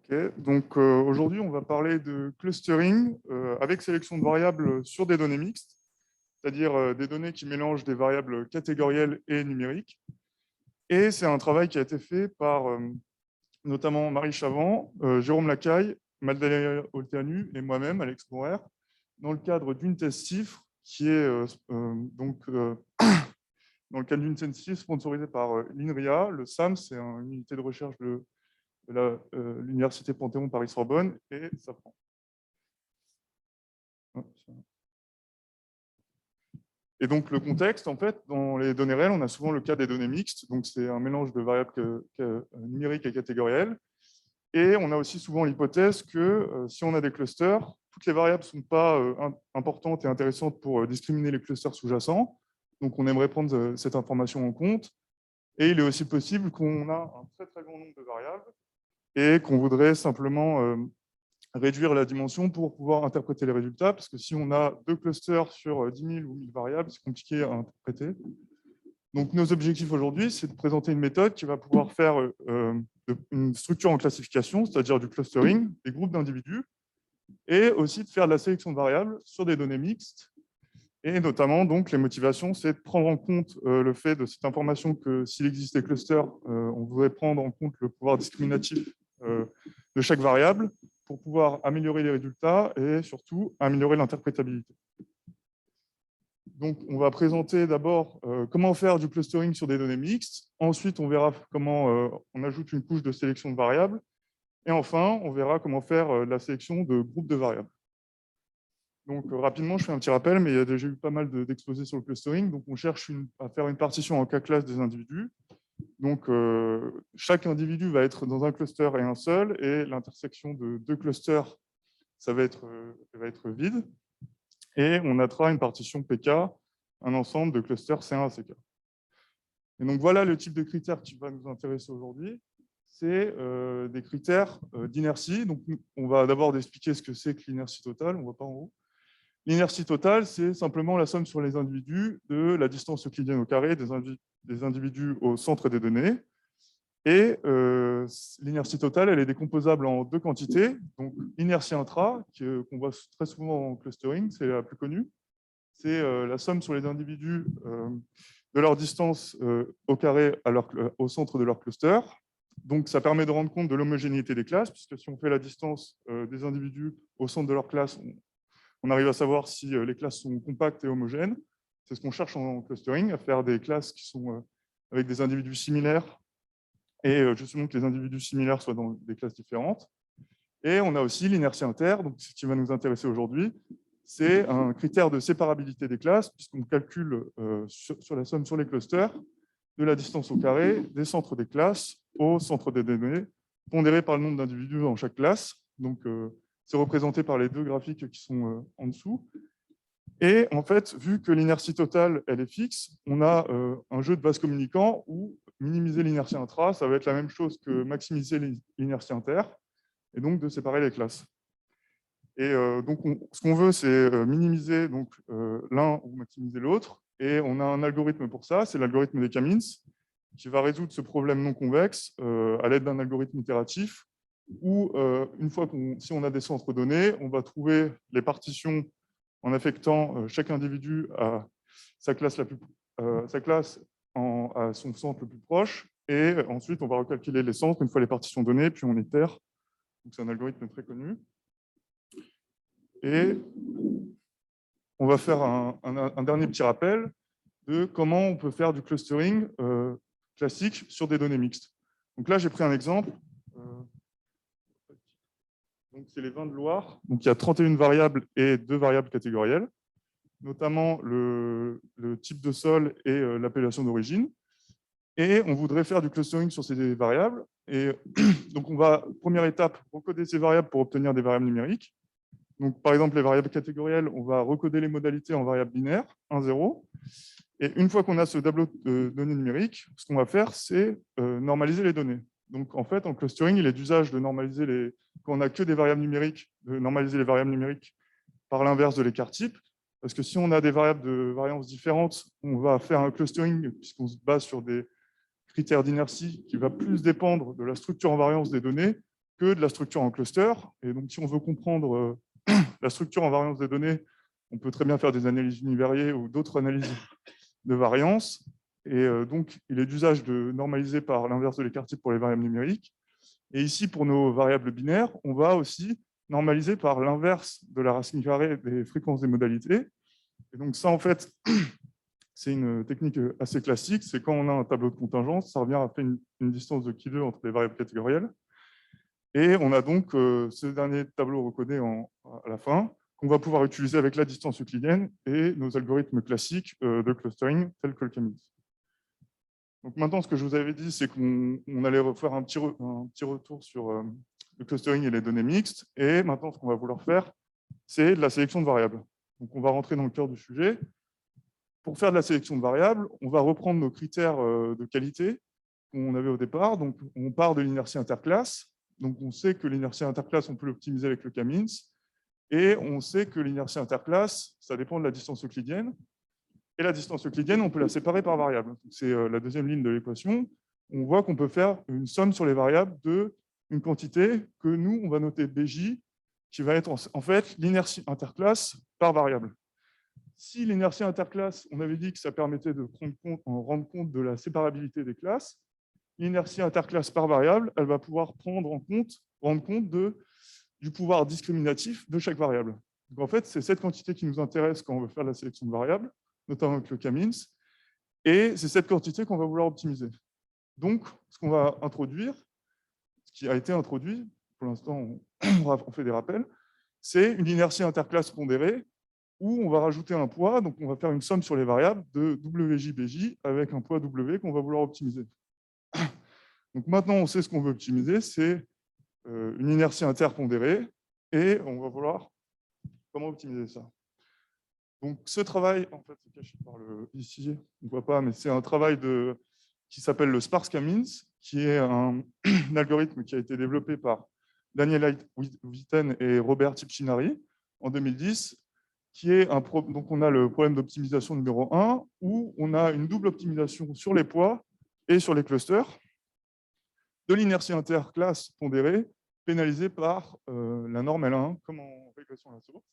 Ok, donc aujourd'hui, on va parler de clustering avec sélection de variables sur des données mixtes, c'est-à-dire des données qui mélangent des variables catégorielles et numériques. Et c'est un travail qui a été fait par notamment Marie Chavant, Jérôme Lacaille, Magdalena Olteanu et moi-même, Alex Mourer, dans le cadre d'une thèse CIFRE qui est dans le cadre d'une thèse CIFRE sponsorisée par l'INRIA. Le SAM, c'est une unité de recherche de l'Université Panthéon Paris-Sorbonne et Safran. Et donc, le contexte, en fait, dans les données réelles, on a souvent le cas des données mixtes. Donc, c'est un mélange de variables numériques et catégorielles. Et on a aussi souvent l'hypothèse que si on a des clusters, toutes les variables ne sont pas importantes et intéressantes pour discriminer les clusters sous-jacents. Donc, on aimerait prendre cette information en compte. Et il est aussi possible qu'on a un très, très grand nombre de variables et qu'on voudrait simplement réduire la dimension pour pouvoir interpréter les résultats, parce que si on a deux clusters sur 10 000 ou 1000 variables, c'est compliqué à interpréter. Donc, nos objectifs aujourd'hui, c'est de présenter une méthode qui va pouvoir faire une structure en classification, c'est-à-dire du clustering, des groupes d'individus, et aussi de faire de la sélection de variables sur des données mixtes. Et notamment, donc, les motivations, c'est de prendre en compte le fait de cette information que s'il existe des clusters, on voudrait prendre en compte le pouvoir discriminatif de chaque variable pour pouvoir améliorer les résultats et surtout améliorer l'interprétabilité. Donc, on va présenter d'abord comment faire du clustering sur des données mixtes. Ensuite, on verra comment on ajoute une couche de sélection de variables. Et enfin, on verra comment faire la sélection de groupes de variables. Donc, rapidement, je fais un petit rappel, mais il y a déjà eu pas mal d'exposés sur le clustering. Donc, on cherche à faire une partition en k-classe des individus. Donc, chaque individu va être dans un cluster et un seul, et l'intersection de deux clusters, ça va être vide. Et on notera une partition PK, un ensemble de clusters C1 à CK. Et donc, voilà le type de critères qui va nous intéresser aujourd'hui. C'est des critères d'inertie. Donc, on va d'abord expliquer ce que c'est que l'inertie totale. On ne voit pas en haut. L'inertie totale, c'est simplement la somme sur les individus de la distance euclidienne au carré des individus au centre des données. Et l'inertie totale, elle est décomposable en deux quantités. Donc, l'inertie intra, qu'on voit très souvent en clustering, c'est la plus connue. C'est la somme sur les individus de leur distance au carré au centre de leur cluster. Donc, ça permet de rendre compte de l'homogénéité des classes, puisque si on fait la distance des individus au centre de leur classe, on arrive à savoir si les classes sont compactes et homogènes. C'est ce qu'on cherche en clustering, à faire des classes qui sont avec des individus similaires et justement que les individus similaires soient dans des classes différentes. Et on a aussi l'inertie inter, donc ce qui va nous intéresser aujourd'hui, c'est un critère de séparabilité des classes, puisqu'on calcule sur la somme sur les clusters de la distance au carré des centres des classes au centre des données, pondéré par le nombre d'individus dans chaque classe. Donc, c'est représenté par les deux graphiques qui sont en dessous. Et en fait, vu que l'inertie totale, elle est fixe, on a un jeu de vases communicants où minimiser l'inertie intra, ça va être la même chose que maximiser l'inertie inter, et donc de séparer les classes. Et donc, ce qu'on veut, c'est minimiser l'un ou maximiser l'autre. Et on a un algorithme pour ça, c'est l'algorithme des Kamins, qui va résoudre ce problème non convexe à l'aide d'un algorithme itératif, où si on a des centres donnés, on va trouver les partitions en affectant chaque individu à sa classe, à son centre le plus proche. Et ensuite, on va recalculer les centres une fois les partitions données, puis on itère. C'est un algorithme très connu. Et on va faire un dernier petit rappel de comment on peut faire du clustering classique sur des données mixtes. Donc là, j'ai pris un exemple. C'est les vins de Loire. Donc, il y a 31 variables et 2 variables catégorielles, notamment le type de sol et l'appellation d'origine. Et on voudrait faire du clustering sur ces variables. Et donc, on va, première étape, recoder ces variables pour obtenir des variables numériques. Donc, par exemple, les variables catégorielles, on va recoder les modalités en variables binaires, 1, 0. Et une fois qu'on a ce tableau de données numériques, ce qu'on va faire, c'est normaliser les données. Donc, en fait, en clustering, il est d'usage de normaliser quand on n'a que des variables numériques, de normaliser les variables numériques par l'inverse de l'écart type. Parce que si on a des variables de variance différentes, on va faire un clustering puisqu'on se base sur des critères d'inertie qui va plus dépendre de la structure en variance des données que de la structure en cluster. Et donc, si on veut comprendre la structure en variance des données, on peut très bien faire des analyses univariées ou d'autres analyses de variance. Et donc, il est d'usage de normaliser par l'inverse de l'écart type pour les variables numériques. Et ici, pour nos variables binaires, on va aussi normaliser par l'inverse de la racine carrée des fréquences des modalités. Et donc ça, en fait, c'est une technique assez classique. C'est quand on a un tableau de contingence, ça revient à faire une distance de Q2 entre les variables catégorielles. Et on a donc ce dernier tableau recodé à la fin, qu'on va pouvoir utiliser avec la distance euclidienne et nos algorithmes classiques de clustering, tels que le K-means. Donc maintenant, ce que je vous avais dit, c'est qu'on allait refaire un petit retour sur le clustering et les données mixtes. Et maintenant, ce qu'on va vouloir faire, c'est de la sélection de variables. Donc on va rentrer dans le cœur du sujet. Pour faire de la sélection de variables, on va reprendre nos critères de qualité qu'on avait au départ. Donc on part de l'inertie interclasse. Donc on sait que l'inertie interclasse, on peut l'optimiser avec le K-means. Et on sait que l'inertie interclasse, ça dépend de la distance euclidienne. Et la distance euclidienne, on peut la séparer par variable. C'est la deuxième ligne de l'équation. On voit qu'on peut faire une somme sur les variables d'une quantité que nous, on va noter Bj, qui va être en fait l'inertie interclasse par variable. Si l'inertie interclasse, on avait dit que ça permettait de rendre compte de la séparabilité des classes, l'inertie interclasse par variable, elle va pouvoir rendre compte du pouvoir discriminatif de chaque variable. Donc en fait, c'est cette quantité qui nous intéresse quand on veut faire la sélection de variables, notamment avec le K-means, et c'est cette quantité qu'on va vouloir optimiser. Donc, ce qu'on va introduire, ce qui a été introduit, pour l'instant, on fait des rappels, c'est une inertie interclasse pondérée où on va rajouter un poids, donc on va faire une somme sur les variables de WJ-BJ avec un poids W qu'on va vouloir optimiser. Donc maintenant, on sait ce qu'on veut optimiser, c'est une inertie interpondérée, et on va vouloir comment optimiser ça. Donc ce travail, en fait, c'est caché par ici, on ne voit pas, mais c'est un travail qui s'appelle le sparse K-means, qui est un algorithme qui a été développé par Daniel Witten et Robert Ciccinari en 2010, qui est donc on a le problème d'optimisation numéro 1, où on a une double optimisation sur les poids et sur les clusters, de l'inertie interclasse pondérée, pénalisée par la norme L1, comme en régression à la source.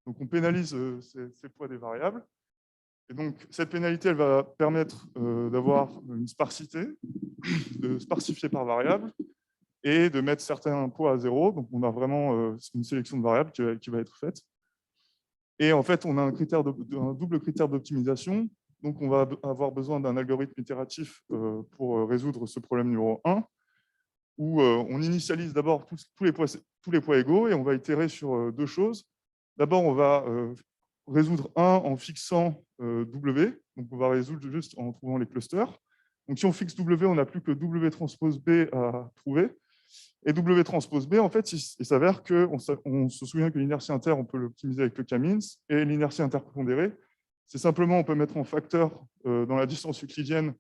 Donc on pénalise ces poids des variables. Et donc cette pénalité, elle va permettre d'avoir une sparsité, de sparsifier par variable, et de mettre certains poids à zéro. Donc on a vraiment une sélection de variables qui va être faite. Et en fait, on a un double critère d'optimisation. Donc on va avoir besoin d'un algorithme itératif pour résoudre ce problème numéro 1, où on initialise d'abord tous les poids égaux et on va itérer sur deux choses. D'abord, on va résoudre 1 en fixant W. Donc, on va résoudre juste en trouvant les clusters. Donc, si on fixe W, on n'a plus que W transpose B à trouver. Et W transpose B, en fait, il s'avère qu'on se souvient que l'inertie inter, on peut l'optimiser avec le K-means, et l'inertie interpondérée, c'est simplement, on peut mettre en facteur dans la distance euclidienne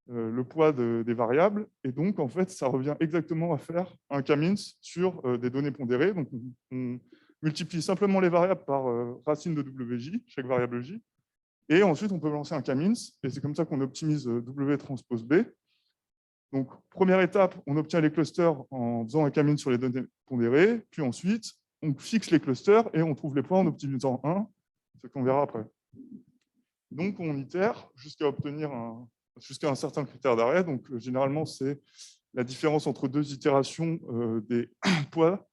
le poids des variables, et donc en fait ça revient exactement à faire un K-means sur des données pondérées. Donc on multiplie simplement les variables par racine de WJ, chaque variable J, et ensuite on peut lancer un K-means, et c'est comme ça qu'on optimise W transpose B. Donc première étape, on obtient les clusters en faisant un K-means sur les données pondérées, puis ensuite on fixe les clusters et on trouve les points en optimisant 1, ce qu'on verra après. Donc on itère jusqu'à obtenir jusqu'à un certain critère d'arrêt. Donc, généralement, c'est la différence entre deux itérations des poids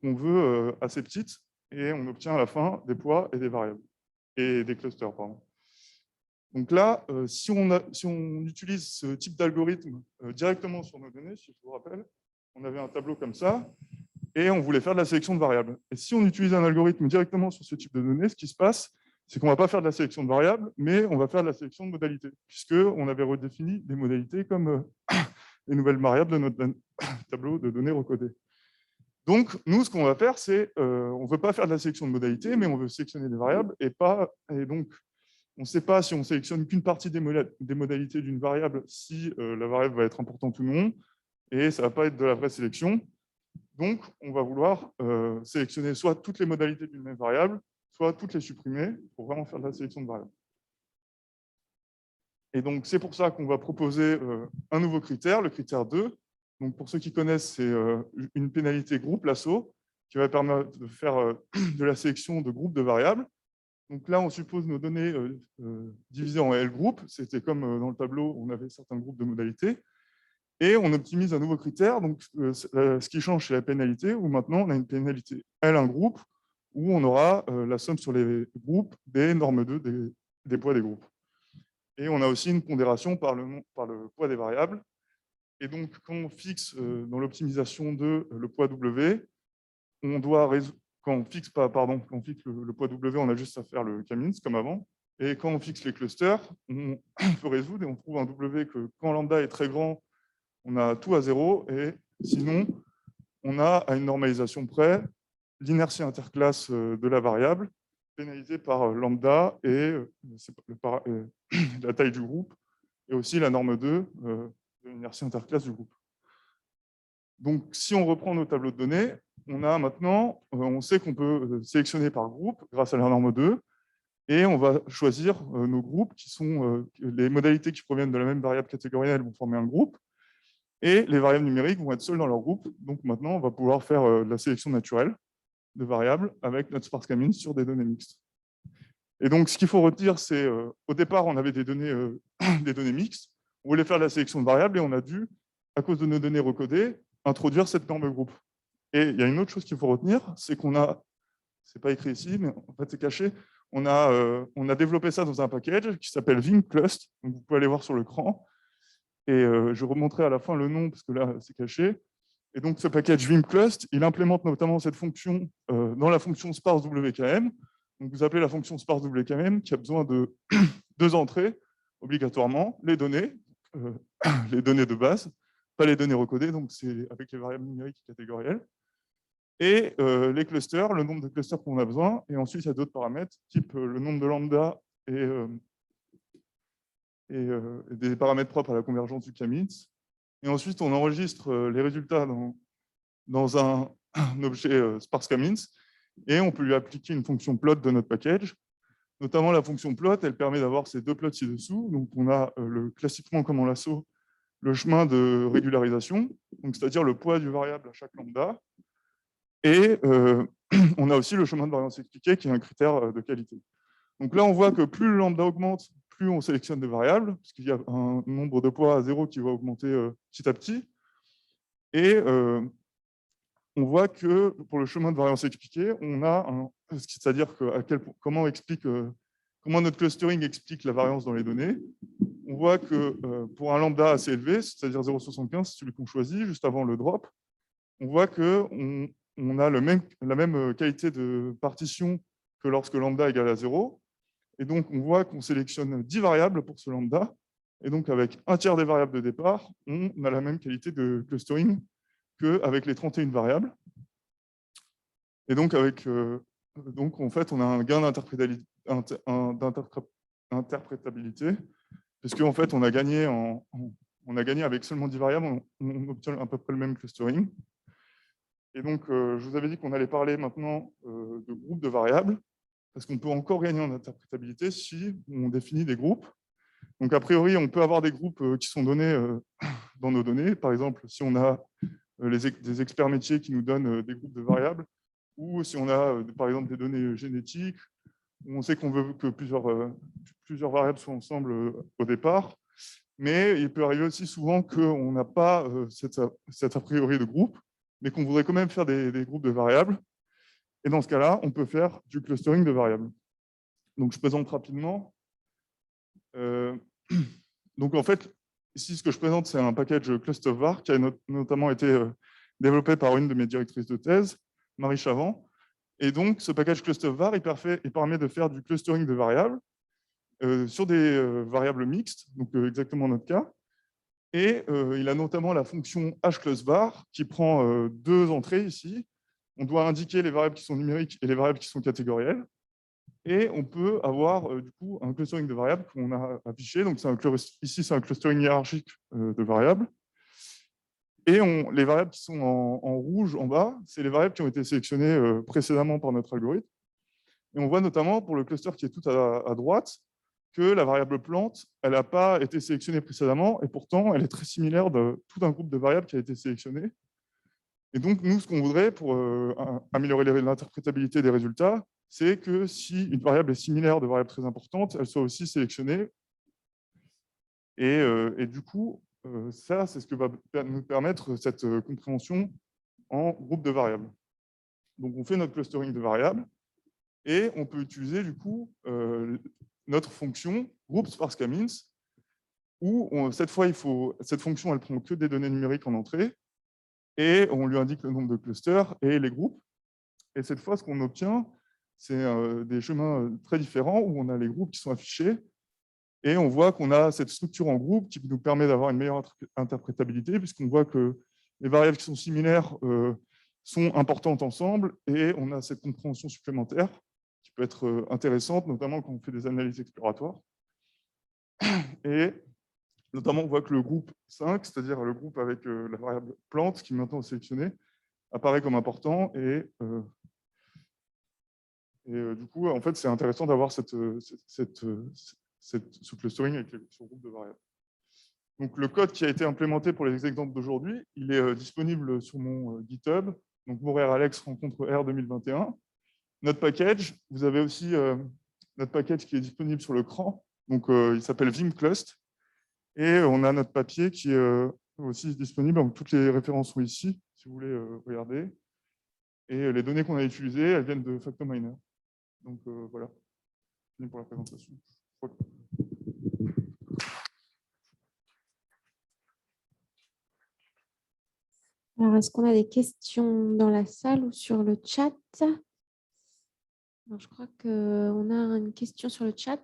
qu'on veut assez petites, et on obtient à la fin des poids et des variables, et des clusters, pardon. Donc là, si on utilise ce type d'algorithme directement sur nos données, si je vous rappelle, on avait un tableau comme ça, et on voulait faire de la sélection de variables. Et si on utilise un algorithme directement sur ce type de données, ce qui se passe, c'est qu'on ne va pas faire de la sélection de variables, mais on va faire de la sélection de modalités, puisqu'on avait redéfini des modalités comme les nouvelles variables de notre tableau de données recodé. Donc, nous, ce qu'on va faire, c'est on ne veut pas faire de la sélection de modalités, mais on veut sélectionner des variables, et donc, on ne sait pas si on sélectionne qu'une partie des modalités d'une variable, si la variable va être importante ou non, et ça ne va pas être de la vraie sélection. Donc, on va vouloir sélectionner soit toutes les modalités d'une même variable, soit toutes les supprimer pour vraiment faire de la sélection de variables. Et donc, c'est pour ça qu'on va proposer un nouveau critère, le critère 2. Donc, pour ceux qui connaissent, c'est une pénalité groupe lasso qui va permettre de faire de la sélection de groupes de variables. Donc là, on suppose nos données divisées en L groupes. C'était comme dans le tableau, on avait certains groupes de modalités. Et on optimise un nouveau critère. Donc, ce qui change, c'est la pénalité, où maintenant, on a une pénalité L1 groupe, où on aura la somme sur les groupes des normes 2 des poids des groupes. Et on a aussi une pondération par le poids des variables. Et donc, quand on fixe dans l'optimisation de le poids W, on doit résoudre. Quand on fixe le poids W, on a juste à faire le K-means comme avant. Et quand on fixe les clusters, on peut résoudre et on trouve un W que quand lambda est très grand, on a tout à 0. Et sinon, on a à une normalisation près l'inertie interclasse de la variable pénalisée par lambda et la taille du groupe et aussi la norme 2 de l'inertie interclasse du groupe. Donc, si on reprend nos tableaux de données, on a maintenant, on sait qu'on peut sélectionner par groupe grâce à la norme 2, et on va choisir nos groupes qui sont les modalités qui proviennent de la même variable catégorielle vont former un groupe, et les variables numériques vont être seules dans leur groupe. Donc maintenant, on va pouvoir faire de la sélection naturelle de variables avec notre sparse K-means sur des données mixtes. Et donc, ce qu'il faut retenir, c'est au départ, on avait des données mixtes, on voulait faire de la sélection de variables et on a dû, à cause de nos données recodées, introduire cette norme groupe. Et il y a une autre chose qu'il faut retenir, c'est qu'on a, c'est pas écrit ici, mais en fait c'est caché, on a développé ça dans un package qui s'appelle vimclust, donc vous pouvez aller voir sur l'écran, et je remontrerai à la fin le nom parce que là c'est caché. Et donc ce package vimclust, il implémente notamment cette fonction dans la fonction sparse WKM. Donc vous appelez la fonction sparse WKM qui a besoin de deux entrées obligatoirement, les données de base, pas les données recodées, donc c'est avec les variables numériques catégorielles, et les clusters, le nombre de clusters qu'on a besoin, et ensuite il y a d'autres paramètres, type le nombre de lambda et des paramètres propres à la convergence du K-means. Et ensuite, on enregistre les résultats dans un objet sparse K-means, et on peut lui appliquer une fonction plot de notre package. Notamment la fonction plot, elle permet d'avoir ces deux plots ci-dessous. Donc on a classiquement, comme en lasso, le chemin de régularisation, c'est-à-dire le poids du variable à chaque lambda. Et on a aussi le chemin de variance expliquée, qui est un critère de qualité. Donc là, on voit que plus le lambda augmente, plus on sélectionne des variables, parce qu'il y a un nombre de poids à 0 qui va augmenter petit à petit. Et on voit que pour le chemin de variance expliquée, on a c'est-à-dire comment notre clustering explique la variance dans les données. On voit que pour un lambda assez élevé, c'est-à-dire 0,75, celui qu'on choisit juste avant le drop, on voit qu'on a la même qualité de partition que lorsque lambda égale à 0. Et donc, on voit qu'on sélectionne 10 variables pour ce lambda. Et donc, avec un tiers des variables de départ, on a la même qualité de clustering qu'avec les 31 variables. Et donc, en fait, on a un gain d'interprétabilité, puisque en fait, on a gagné avec seulement 10 variables, on obtient à peu près le même clustering. Et donc, je vous avais dit qu'on allait parler maintenant de groupes de variables, parce qu'on peut encore gagner en interprétabilité si on définit des groupes. Donc, a priori, on peut avoir des groupes qui sont donnés dans nos données. Par exemple, si on a des experts métiers qui nous donnent des groupes de variables, ou si on a, par exemple, des données génétiques, où on sait qu'on veut que plusieurs variables soient ensemble au départ. Mais il peut arriver aussi souvent qu'on n'a pas cet a priori de groupe, mais qu'on voudrait quand même faire des groupes de variables. Et dans ce cas-là, on peut faire du clustering de variables. Donc, je présente rapidement. Donc, en fait, ici, ce que je présente, c'est un package clustervar qui a notamment été développé par une de mes directrices de thèse, Marie Chavant. Et donc, ce package clustervar, il permet de faire du clustering de variables sur des variables mixtes, donc exactement notre cas. Et il a notamment la fonction hclusvar qui prend deux entrées ici. On doit indiquer les variables qui sont numériques et les variables qui sont catégorielles. Et on peut avoir du coup un clustering de variables qu'on a affiché. Donc ici, c'est un clustering hiérarchique de variables. Et les variables qui sont en rouge en bas, c'est les variables qui ont été sélectionnées précédemment par notre algorithme. Et on voit notamment pour le cluster qui est tout à droite, que la variable plante, elle n'a pas été sélectionnée précédemment, et pourtant, elle est très similaire de tout un groupe de variables qui a été sélectionné. Et donc, nous, ce qu'on voudrait pour améliorer l'interprétabilité des résultats, c'est que si une variable est similaire de variables très importantes, elle soit aussi sélectionnée. Et du coup, ça, c'est ce que va nous permettre cette compréhension en groupe de variables. Donc, on fait notre clustering de variables et on peut utiliser, du coup, notre fonction group sparse k-means, où cette fois, cette fonction, elle prend que des données numériques en entrée et on lui indique le nombre de clusters et les groupes. Et cette fois, ce qu'on obtient, c'est des chemins très différents où on a les groupes qui sont affichés et on voit qu'on a cette structure en groupe qui nous permet d'avoir une meilleure interprétabilité puisqu'on voit que les variables qui sont similaires sont importantes ensemble et on a cette compréhension supplémentaire qui peut être intéressante, notamment quand on fait des analyses exploratoires. Et notamment, on voit que le groupe 5, c'est-à-dire le groupe avec la variable plante, qui est maintenant sélectionnée, apparaît comme important. Et du coup, en fait, c'est intéressant d'avoir ce clustering avec ce groupe de variables. Donc, le code qui a été implémenté pour les exemples d'aujourd'hui, il est disponible sur mon GitHub. Donc, Morer-Alex rencontre R 2021. Notre package, vous avez aussi notre package qui est disponible sur le CRAN. Donc, il s'appelle Vimclust. Et on a notre papier qui est aussi disponible. Donc, toutes les références sont ici, si vous voulez regarder. Et les données qu'on a utilisées, elles viennent de Factominer. Donc, voilà. Fini pour la présentation. Alors, est-ce qu'on a des questions dans la salle ou sur le chat? Alors, je crois qu'on a une question sur le chat.